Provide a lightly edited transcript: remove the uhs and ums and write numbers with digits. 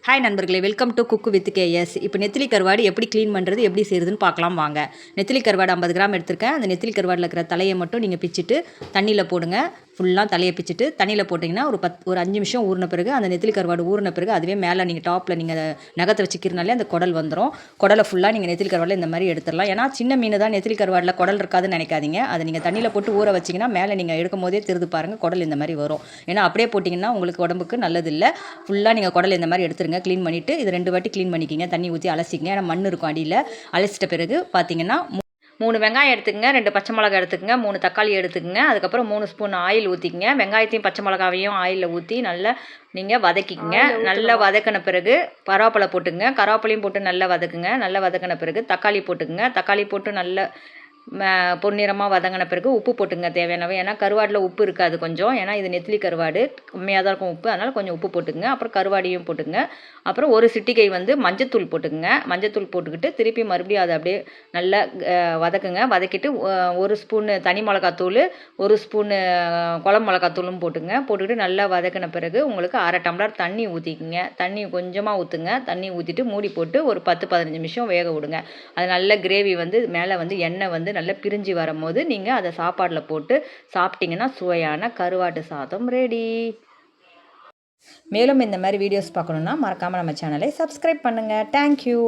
Hi நண்பர்களே, welcome to cook with KS. இப்போ நெத்திலி கருவாடு எப்படி க்ளீன் பண்ணுறது, எப்படி செய்கிறதுன்னு பார்க்கலாம் வாங்க. நெத்திலி கருவாடு 50 கிராம் எடுத்திருக்கேன். அந்த நெத்திலி கருவாடில் இருக்கிற தலையை மட்டும் நீங்கள் பிச்சுட்டு தண்ணியில் போடுங்க. ஃபுல்லாக தலையை பிச்சுட்டு தண்ணியில் போட்டிங்கன்னா ஒரு 5 நிமிஷம் ஊறின பிறகு அந்த நெத்திலி கருவாடு ஊறின பிறகு அதுவே மேலே நீங்கள் டாப்பில் நீங்கள் நகத்தை வச்சுக்கிறனாலே அந்த குடல் வந்துடும். குடலை ஃபுல்லாக நீங்கள் நெத்திலி கருவாடில் இந்த மாதிரி எடுத்துடலாம். ஏன்னா சின்ன மீன் தான் நெத்திலி கருவாடில் குடல் இருக்காதுன்னு நினைக்காதீங்க. அதை நீங்கள் தண்ணியில் போட்டு ஊற வச்சிங்கன்னா மேலே நீங்கள் எடுக்கும் போதே திருது பாருங்கள், குடல் இந்த மாதிரி வரும். ஏன்னா அப்படியே போட்டிங்கன்னா உங்களுக்கு உடம்புக்கு நல்லதில்லை. ஃபுல்லாக நீங்கள் குடல் இந்த மாதிரி எடுத்துருங்க. க்ளீன் பண்ணிவிட்டு இது 2 வாட்டி க்ளீன் பண்ணிக்கிங்க. தண்ணி ஊற்றி அலசிக்கிங்க. ஏன்னா மண் இருக்கும் அடியில். அலசிட்ட பிறகு பார்த்தீங்கன்னா 3 வெங்காயம் எடுத்துக்கங்க, 2 பச்சை மிளகா எடுத்துக்கங்க, 3 தக்காளி எடுத்துக்கங்க. அதுக்கப்புறம் 3 ஸ்பூன் ஆயில் ஊற்றிக்கங்க. வெங்காயத்தையும் பச்சை மிளகாவையும் ஆயிலில் ஊற்றி நல்லா நீங்கள் வதக்கிக்கங்க. நல்லா வதக்கின பிறகு கருவேப்பிலை போட்டுங்க. கருவேப்பிலையும் போட்டு நல்லா வதக்குங்க. நல்லா வதக்கின பிறகு தக்காளி போட்டுக்குங்க. தக்காளி போட்டு நல்லா பொன்னிறமாக வதங்கின பிறகு உப்பு போட்டுங்க தேவையானவை. ஏன்னா கருவாடில் உப்பு இருக்காது கொஞ்சம். ஏன்னா இது நெத்திலி கருவாடு கம்மியாக தான் இருக்கும் உப்பு, அதனால் கொஞ்சம் உப்பு போட்டுங்க. அப்புறம் கருவாடியும் போட்டுங்க. அப்புறம் ஒரு சிட்டிகை மஞ்சத்தூள் போட்டுக்குங்க. மஞ்சத்தூள் போட்டுக்கிட்டு திருப்பி மறுபடியும் அதை அப்படியே நல்லா வதக்குங்க. வதக்கிட்டு 1 ஸ்பூனு தனி மிளகாத்தூள், 1 ஸ்பூனு குழம்பு மிளகாத்தூளும் போட்டுங்க. போட்டுக்கிட்டு நல்லா வதக்கின பிறகு உங்களுக்கு 1/2 டம்ளர் தண்ணி ஊற்றிக்குங்க. தண்ணி கொஞ்சமாக ஊற்றுங்க. தண்ணி ஊற்றிட்டு மூடி போட்டு ஒரு 10-15 நிமிஷம் வேக விடுங்க. அது நல்ல கிரேவி மேலே எண்ணெய் நல்லா பிரிஞ்சு வரும்போது நீங்கள் அதை சாப்பாடில் போட்டு சாப்பிட்டிங்கன்னா சுவையான கருவாட்டு சாதம் ரெடி. மேலும் இந்த மாதிரி வீடியோஸ் பார்க்கணுன்னா மறக்காமல் நம்ம சேனலை சப்ஸ்கிரைப் பண்ணுங்கள். தேங்க்யூ.